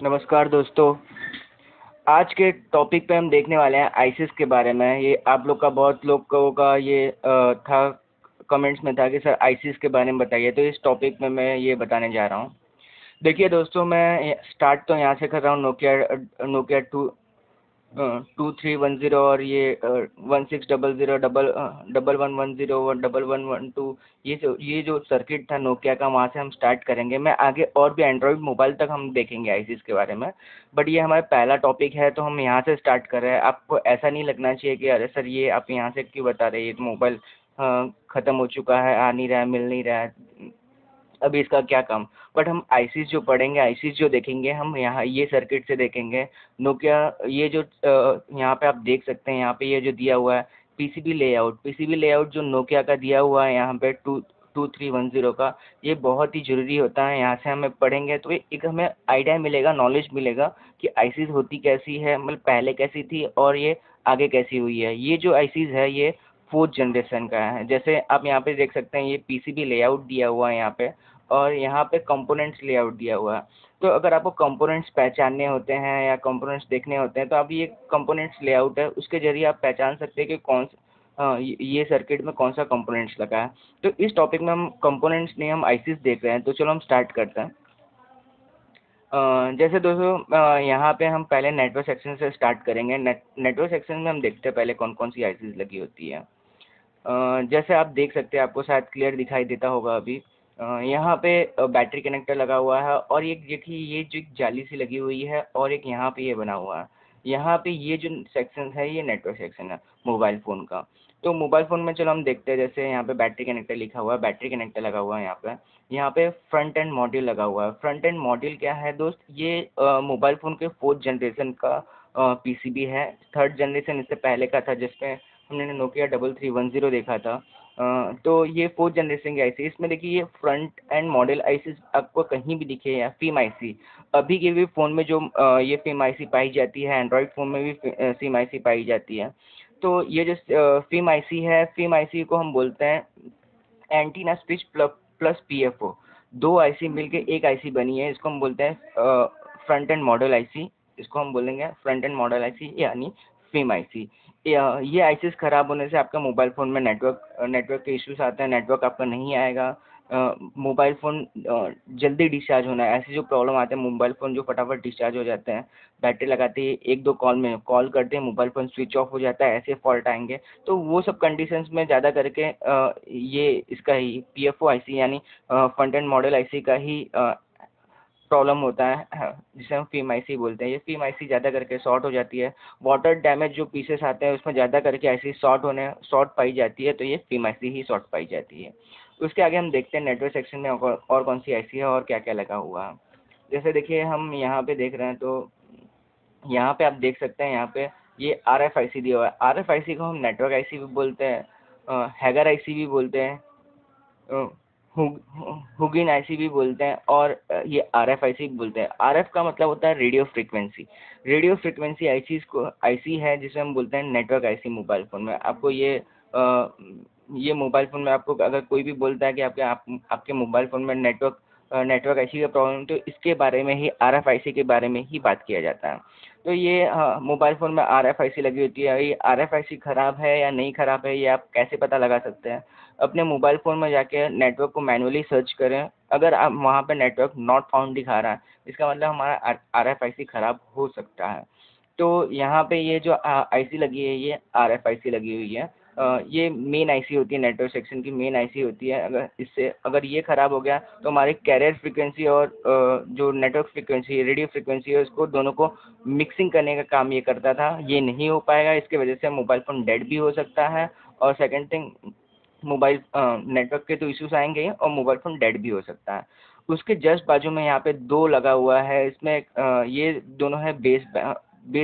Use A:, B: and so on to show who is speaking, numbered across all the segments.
A: नमस्कार दोस्तों। आज के टॉपिक पे हम देखने वाले हैं आईसिस के बारे में। ये आप लोग का बहुत लोगों का ये था, कमेंट्स में था कि सर आईसिस के बारे में बताइए, तो इस टॉपिक में मैं ये बताने जा रहा हूँ। देखिए दोस्तों, मैं स्टार्ट तो यहाँ से कर रहा हूँ नोकिया 2310 और ये 1600 1110 और 1112 ये जो सर्किट था नोकिया का, वहाँ से हम स्टार्ट करेंगे। मैं आगे और भी एंड्रॉयड मोबाइल तक हम देखेंगे आईसीस के बारे में, बट ये हमारा पहला टॉपिक है तो हम यहाँ से स्टार्ट कर रहे हैं। आपको ऐसा नहीं लगना चाहिए कि अरे सर ये आप यहाँ से क्यों बता रहे हैं, ये तो मोबाइल ख़त्म हो चुका है, आ नहीं रहा है, मिल नहीं रहा है, अभी इसका क्या काम। बट हम आईसीस जो पढ़ेंगे, आईसीस जो देखेंगे, हम यहाँ ये सर्किट से देखेंगे। नोकिया ये जो यहाँ पे आप देख सकते हैं, यहाँ पे ये जो दिया हुआ है पीसीबी लेआउट जो नोकिया का दिया हुआ है यहाँ पे 2310 का, ये बहुत ही ज़रूरी होता है। यहाँ से हमें पढ़ेंगे तो एक हमें आइडिया मिलेगा, नॉलेज मिलेगा कि आईसीस होती कैसी है, मतलब पहले कैसी थी और ये आगे कैसी हुई है। ये जो आईसीस है ये 4th जनरेशन का है। जैसे आप यहाँ पे देख सकते हैं, ये पीसीबी लेआउट दिया हुआ है यहाँ पे, और यहाँ पे कंपोनेंट्स लेआउट दिया हुआ है। तो अगर आपको कंपोनेंट्स पहचानने होते हैं या कंपोनेंट्स देखने होते हैं, तो अब ये कंपोनेंट्स लेआउट है, उसके जरिए आप पहचान सकते हैं कि ये सर्किट में कौन सा कंपोनेंट्स लगा है। तो इस टॉपिक में हम कंपोनेंट्स नहीं, हम आईसीस देख रहे हैं। तो चलो हम स्टार्ट करते हैं। जैसे दोस्तों, यहाँ पे हम पहले नेटवर्क सेक्शन से स्टार्ट करेंगे। नेटवर्क सेक्शन में हम देखते हैं पहले कौन कौन सी आईसीस लगी होती है। जैसे आप देख सकते हैं, आपको शायद क्लियर दिखाई देता होगा अभी। यहाँ पे बैटरी कनेक्टर लगा हुआ है, और एक देखिए ये जो एक जाली सी लगी हुई है, और एक यहाँ पे ये बना हुआ है। यहाँ पे ये जो सेक्शन है ये नेटवर्क सेक्शन है मोबाइल फ़ोन का। तो मोबाइल फ़ोन में चलो हम देखते हैं। जैसे यहाँ पे बैटरी कनेक्टर लिखा हुआ है, बैटरी कनेक्टर लगा हुआ है यहाँ पे फ्रंट एंड मॉड्यूल लगा हुआ है। फ्रंट एंड मॉड्यूल क्या है दोस्त, ये मोबाइल फ़ोन के 4th जनरेशन का पीसीबी है। 3rd जनरेशन इससे पहले का था, जिसमें हमने नोकिया 3310 देखा था। तो ये 4th जनरेशन की आईसी। इसमें देखिए ये फ्रंट एंड मॉडल आईसी आपको कहीं भी दिखे, या फिम आईसी अभी के भी फ़ोन में जो ये फिम आईसी पाई जाती है, एंड्रॉयड फ़ोन में भी फिम आईसी पाई जाती है। तो ये जो फिम आईसी है, फिम आईसी को हम बोलते हैं एंटीना स्विच प्लस पीएफओ। दो आईसी मिलके एक आईसी बनी है, इसको हम बोलते हैं फ्रंट एंड मॉडल आईसी। इसको हम बोलेंगे फ्रंट एंड मॉडल आईसी, यानी फिम आईसी। ये आईसीस ख़राब होने से आपका मोबाइल फ़ोन में नेटवर्क के इश्यूज आते हैं, नेटवर्क आपका नहीं आएगा। मोबाइल फ़ोन जल्दी डिस्चार्ज होना है, ऐसे जो प्रॉब्लम आते हैं, मोबाइल फ़ोन जो फटाफट डिस्चार्ज हो जाते हैं, बैटरी लगाते ही 1-2 कॉल में कॉल करते हैं मोबाइल फ़ोन स्विच ऑफ हो जाता है, ऐसे फॉल्ट आएंगे। तो वो सब कंडीशंस में ज़्यादा करके ये इसका ही पीएफओ आईसी, यानी फ्रंट एंड मॉडल आईसी का ही प्रॉब्लम होता है, जिसे हम फिम आईसी बोलते हैं। ये फिम आईसी ज़्यादा करके शॉर्ट हो जाती है। वाटर डैमेज जो पीसेस आते हैं उसमें ज़्यादा करके आईसी शॉर्ट पाई जाती है, तो ये फिम आईसी ही शॉर्ट पाई जाती है। उसके आगे हम देखते हैं नेटवर्क सेक्शन में और कौन सी आईसी है और क्या क्या लगा हुआ है। जैसे देखिए हम यहाँ पे देख रहे हैं, तो यहाँ पे आप देख सकते हैं, यहाँ पे ये आरएफ आईसी दिया हुआ है। आरएफ आईसी को हम नेटवर्क आईसी भी बोलते हैं, हैगर आईसी भी बोलते हैं, हुगिन आईसी भी बोलते हैं, और ये आरएफ आईसी भी बोलते हैं। आरएफ का मतलब होता है radio frequency. Radio frequency IC है जिसे हम बोलते हैं नेटवर्क आईसी। मोबाइल फ़ोन में आपको ये मोबाइल फ़ोन में आपको अगर कोई भी बोलता है कि आपके मोबाइल फ़ोन में नेटवर्क आईसी का प्रॉब्लम, तो इसके बारे में ही, आरएफ आईसी के बारे में ही बात किया जाता है। तो ये मोबाइल फ़ोन में आरएफ आईसी लगी होती है। ये आरएफ आईसी ख़राब है या नहीं ख़राब है, ये आप कैसे पता लगा सकते हैं? अपने मोबाइल फ़ोन में जाके नेटवर्क को मैनुअली सर्च करें। अगर आप वहाँ पे नेटवर्क नॉट फाउंड दिखा रहा है, इसका मतलब हमारा आरएफ आईसी ख़राब हो सकता है। तो यहाँ पे ये जो आईसी लगी है, ये आरएफ आईसी लगी हुई है। ये मेन आईसी होती है, नेटवर्क सेक्शन की मेन आईसी होती है। अगर ये ख़राब हो गया तो हमारी कैरियर फ्रीक्वेंसी और जो नेटवर्क फ्रीक्वेंसी, रेडियो फ्रीक्वेंसी है, उसको दोनों को मिक्सिंग करने का काम ये करता था। ये नहीं हो पाएगा, इसकी वजह से मोबाइल फ़ोन डेड भी हो सकता है। और सेकंड थिंग, मोबाइल नेटवर्क के तो इश्यूज आएंगे ही, और मोबाइल फ़ोन डेड भी हो सकता है। उसके जस्ट बाजू में यहाँ पे दो लगा हुआ है। इसमें ये दोनों है बेस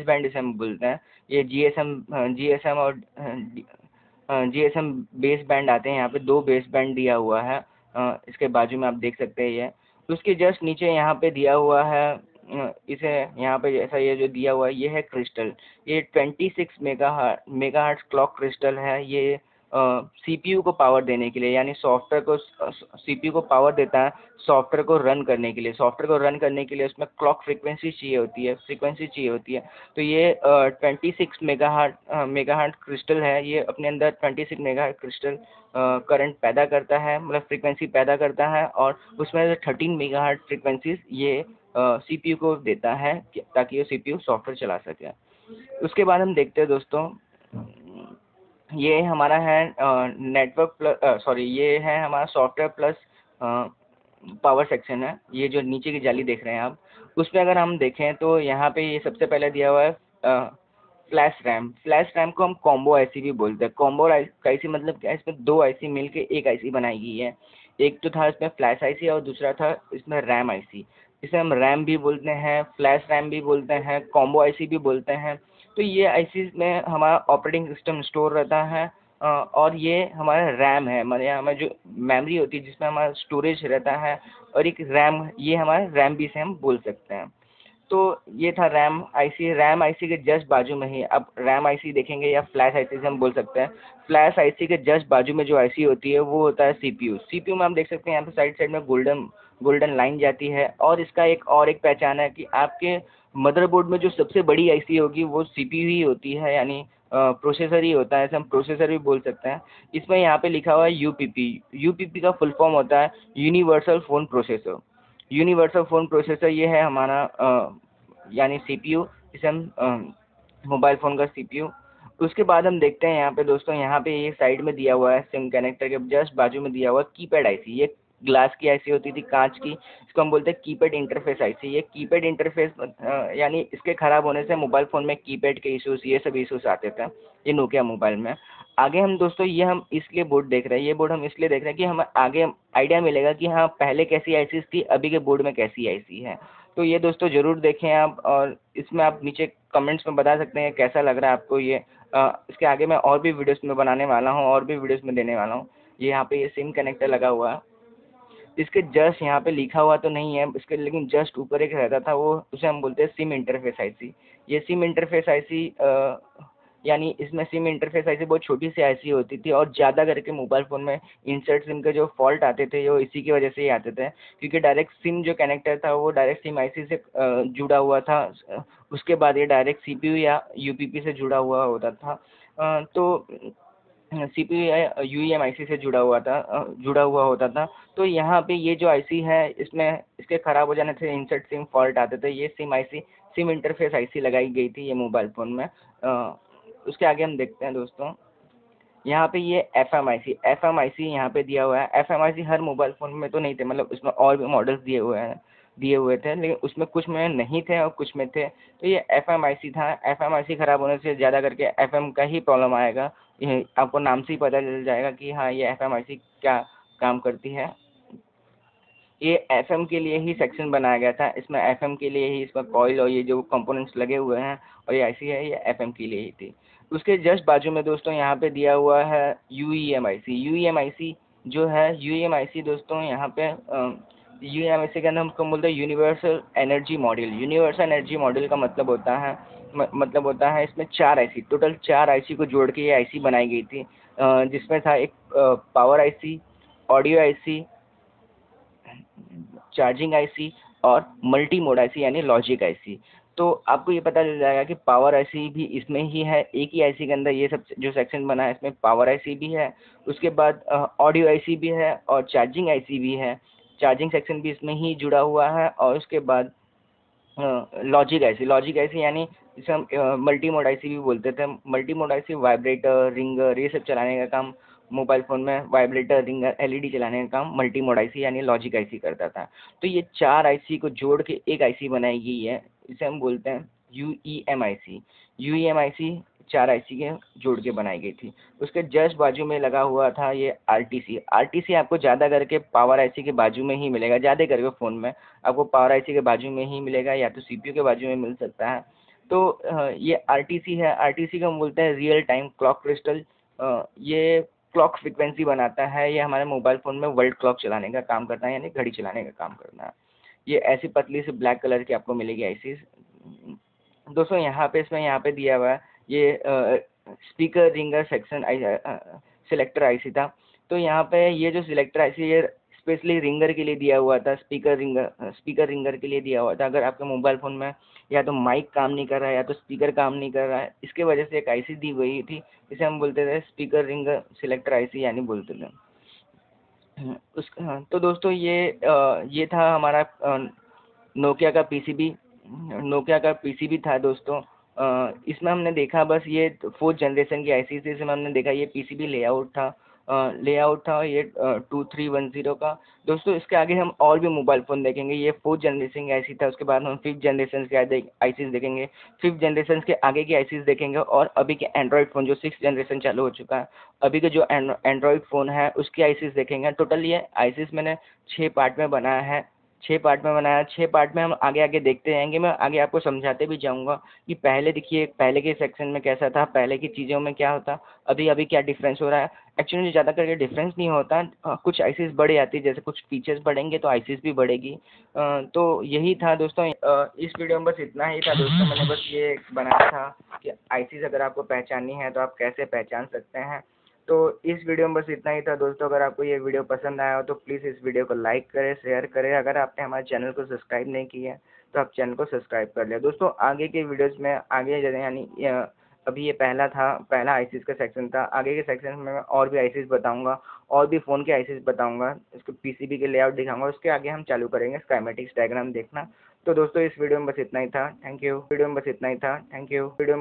A: बैंड, इसे हम बोलते हैं। ये जीएसएम और जीएसएम बेस बैंड आते हैं। यहाँ पे दो बेस बैंड दिया हुआ है। इसके बाजू में आप देख सकते हैं ये। उसके जस्ट नीचे यहाँ पे दिया हुआ है, इसे यहाँ पे जैसा ये जो दिया हुआ है, ये है क्रिस्टल। ये 26 मेगाहर्ट्ज क्लॉक क्रिस्टल है। ये सीपीयू को पावर देने के लिए, यानी सॉफ्टवेयर को सीपीयू को पावर देता है सॉफ्टवेयर को रन करने के लिए। सॉफ्टवेयर को रन करने के लिए उसमें क्लॉक फ्रीक्वेंसी चाहिए होती है। तो ये 26 मेगाहर्ट्ज क्रिस्टल है, ये अपने अंदर 26 मेगाहर्ट्ज क्रिस्टल करंट पैदा करता है, मतलब फ्रीक्वेंसी पैदा करता है, और उसमें से 13 मेगाहर्ट्ज फ्रीक्वेंसीज ये सीपीयू को देता है ताकि वो सीपीयू सॉफ्टवेयर चला सके। उसके बाद हम देखते हैं दोस्तों, ये हमारा है नेटवर्क प्लस सॉरी ये है हमारा सॉफ्टवेयर प्लस पावर सेक्शन है। ये जो नीचे की जाली देख रहे हैं आप, उसमें अगर हम देखें तो यहाँ पे ये सबसे पहले दिया हुआ है फ्लैश रैम। फ्लैश रैम को हम कॉम्बो आईसी भी बोलते हैं। कॉम्बो आईसी मतलब क्या है, इसमें दो आईसी मिलके एक आईसी बनाई गई है। एक तो था इसमें फ्लैश आईसी और दूसरा था इसमें रैम आईसी। इसे हम रैम भी बोलते हैं, फ्लैश रैम भी बोलते हैं, कॉम्बो आईसी भी बोलते हैं। तो ये आईसी में हमारा ऑपरेटिंग सिस्टम स्टोर रहता है, और ये हमारा रैम है, हमारे यहाँ में जो मेमोरी होती है जिसमें हमारा स्टोरेज रहता है, और एक रैम, ये हमारा रैम भी से हम बोल सकते हैं। तो ये था रैम आईसी। रैम आईसी के जस्ट बाजू में ही अब रैम आईसी देखेंगे, या फ्लैश आईसी से हम बोल सकते हैं। फ्लैश आईसी के जस्ट बाजू में जो आईसी होती है वो होता है सीपीयू। सीपीयू में हम देख सकते हैं यहाँ पे साइड साइड में गोल्डन गोल्डन लाइन जाती है, और इसका एक पहचान है कि आपके मदरबोर्ड में जो सबसे बड़ी आईसी होगी वो सीपीयू ही होती है, यानी प्रोसेसर ही होता है, इसे हम प्रोसेसर भी बोल सकते हैं। इसमें यहाँ पे लिखा हुआ है यूपीपी। यूपीपी का फुल फॉर्म होता है universal phone processor. Universal phone processor ये है हमारा यानी सीपीयू, इसे हम मोबाइल फ़ोन का सीपीयू। उसके बाद हम देखते हैं यहाँ पे दोस्तों, यहाँ पे ये साइड में दिया हुआ है सिम कनेक्टर के जस्ट बाजू में दिया हुआ है कीपैड आईसी। ये ग्लास की आईसी होती थी, कांच की, इसको हम बोलते हैं कीपैड इंटरफेस आईसी। ये कीपैड इंटरफेस यानी इसके ख़राब होने से मोबाइल फ़ोन में कीपैड के इश्यूज़, ये सब इश्यूज़ आते थे ये नोकिया मोबाइल में। आगे हम दोस्तों ये हम इसलिए बोर्ड देख रहे हैं, ये बोर्ड हम इसलिए देख रहे हैं कि हमें आगे आइडिया मिलेगा कि हाँ पहले कैसी आईसीज़ थी, अभी के बोर्ड में कैसी आईसी है। तो ये दोस्तों ज़रूर देखें आप, और इसमें आप नीचे कमेंट्स में बता सकते हैं कैसा लग रहा है आपको ये। इसके आगे मैं और भी वीडियोस में बनाने वाला हूँ, और भी वीडियोस में देने वाला हूँ। ये यहाँ पे ये सिम कनेक्टर लगा हुआ है, इसके जस्ट यहाँ पे लिखा हुआ तो नहीं है इसके, लेकिन जस्ट ऊपर एक रहता था वो, उसे हम बोलते हैं सिम इंटरफेस आईसी। ये सिम इंटरफेस आईसी यानी इसमें सिम इंटरफेस आईसी बहुत छोटी सी आईसी होती थी, और ज़्यादा करके मोबाइल फ़ोन में इंसर्ट सिम के जो फॉल्ट आते थे वो इसी की वजह से ही आते थे, क्योंकि डायरेक्ट सिम जो कनेक्टर था वो डायरेक्ट सिम आईसी से जुड़ा हुआ था। उसके बाद ये डायरेक्ट सीपीयू या यूपीपी से जुड़ा हुआ होता था। तो सीपीयू या यूईएमआईसी से जुड़ा हुआ होता था। तो यहाँ पे ये जो आईसी है इसमें इसके ख़राब हो जाने से इंसर्ट सिम फॉल्ट आते थे। ये सिम इंटरफेस आईसी लगाई गई थी ये मोबाइल फ़ोन में। उसके आगे हम देखते हैं दोस्तों, यहाँ पे ये एफएमआईसी यहाँ पे दिया हुआ है। एफएमआईसी हर मोबाइल फ़ोन में तो नहीं थे, मतलब उसमें और भी मॉडल्स दिए हुए थे, लेकिन उसमें कुछ में नहीं थे और कुछ में थे। तो ये एफएमआईसी था। एफएमआईसी ख़राब होने से ज़्यादा करके एफएम का ही प्रॉब्लम आएगा। ये आपको नाम से ही पता चल जाएगा कि हाँ ये एफएमआईसी क्या काम करती है। ये एफएम के लिए ही सेक्शन बनाया गया था, इसमें एफएम के लिए ही इसमें कॉइल और ये जो कंपोनेंट्स लगे हुए हैं, और ये आईसी है ये एफएम के लिए ही थी। उसके जस्ट बाजू में दोस्तों यहाँ पे दिया हुआ है यूईएमआईसी। यूईएमआईसी जो है, यूईएमआईसी दोस्तों यहाँ पे यूईएमआईसी के अंदर हमको बोलते हैं universal energy module. Universal energy module का मतलब होता है इसमें चार आईसी, टोटल चार आईसी को जोड़ के ये आईसी बनाई गई थी, जिसमें था एक power IC, audio IC, charging IC और मल्टी मोड आईसी यानी लॉजिक आईसी। तो आपको ये पता चल जाएगा कि पावर आईसी भी इसमें ही है, एक ही आईसी के अंदर ये सब जो सेक्शन बना है इसमें पावर आईसी भी है, उसके बाद ऑडियो आईसी भी है और चार्जिंग आईसी भी है। चार्जिंग सेक्शन भी इसमें ही जुड़ा हुआ है, और उसके बाद लॉजिक आईसी यानी जिसे हम मल्टी मोड आईसी भी बोलते थे। Multi mode IC vibrator, ringer ये सब चलाने का काम मोबाइल फ़ोन में, वाइब्रेटर, रिंगर, एलईडी चलाने का काम मल्टी मोड आईसी यानी लॉजिक आईसी करता था। तो ये चार आईसी को जोड़ के एक आईसी बनाई गई है, इसे हम बोलते हैं यूईएमआईसी। यूईएमआईसी चार आईसी के जोड़ के बनाई गई थी। उसके जस्ट बाजू में लगा हुआ था ये आरटीसी। आरटीसी आपको ज़्यादा करके पावर आईसी के बाजू में ही मिलेगा, ज़्यादा करके फ़ोन में आपको पावर आईसी के बाजू में ही मिलेगा, या तो सीपीयू के बाजू में मिल सकता है। तो ये आरटीसी है। आरटीसी को हम बोलते हैं रियल टाइम क्लॉक क्रिस्टल। ये क्लॉक फ्रीक्वेंसी बनाता है, ये हमारे मोबाइल फ़ोन में वर्ल्ड क्लॉक चलाने का काम करता है, यानी घड़ी चलाने का काम करता है। ये ऐसी पतली सी ब्लैक कलर की आपको मिलेगी आईसी। दोस्तों यहाँ पे दिया हुआ है ये speaker ringer section selector IC था। तो यहाँ पे ये जो सिलेक्टर आईसी ये स्पेशली रिंगर के लिए दिया हुआ था, स्पीकर रिंगर के लिए दिया हुआ था। अगर आपके मोबाइल फ़ोन में या तो माइक काम नहीं कर रहा है या तो स्पीकर काम नहीं कर रहा है, इसके वजह से एक आईसी दी गई थी, इसे हम बोलते थे स्पीकर रिंगर सिलेक्टर आईसी यानी बोलते थे। हाँ, तो दोस्तों ये था हमारा नोकिया का पीसीबी। नोकिया का पीसीबी था दोस्तों। इसमें हमने देखा बस ये 4th जनरेशन की आईसी थी, इसमें हमने देखा ये पीसीबी लेआउट था ये 2310 का। दोस्तों इसके आगे हम और भी मोबाइल फ़ोन देखेंगे। ये 4th जनरेशन की आईसी था, उसके बाद हम 5th जनरेशन के आईसीज देखेंगे, 5th जनरेशन के आगे की आईसीज देखेंगे और अभी के एंड्रॉयड फ़ोन जो 6th जनरेशन चालू हो चुका है, अभी के जो एंड्रॉयड फ़ोन है उसकी आईसीज देखेंगे। टोटल ये आईसीज मैंने 6 पार्ट में बनाया है। 6 पार्ट में बनाया, 6 पार्ट में हम आगे आगे देखते जाएंगे। मैं आगे आपको समझाते भी जाऊंगा कि पहले देखिए पहले के सेक्शन में कैसा था, पहले की चीज़ों में क्या होता, अभी अभी क्या डिफरेंस हो रहा है। एक्चुअली ज़्यादा करके डिफरेंस नहीं होता, कुछ आईसीज बढ़ जाती है, जैसे कुछ फीचर्स बढ़ेंगे तो आईसीज भी बढ़ेगी। तो यही था दोस्तों। इस वीडियो में बस इतना ही था दोस्तों। मैंने बस ये बनाया था कि आईसीज अगर आपको पहचाननी है तो आप कैसे पहचान सकते हैं। तो इस वीडियो में बस इतना ही था दोस्तों। अगर आपको ये वीडियो पसंद आया हो तो प्लीज़ इस वीडियो को लाइक करें, शेयर करें। अगर आपने हमारे चैनल को सब्सक्राइब नहीं किया है तो आप चैनल को सब्सक्राइब कर लें दोस्तों। आगे के वीडियोज़ में आगे यानी अभी ये पहला आईसीज का सेक्शन था। आगे के सेक्शन में मैं और भी आईसीज बताऊंगा, और भी फ़ोन के आईसीज बताऊंगा, इसको पीसीबी के लेआउट दिखाऊंगा। उसके आगे हम चालू करेंगे स्कीमेटिक्स डायग्राम देखना। तो दोस्तों इस वीडियो में बस इतना ही था। Thank you. वीडियो में बस इतना ही था। Thank you. वीडियो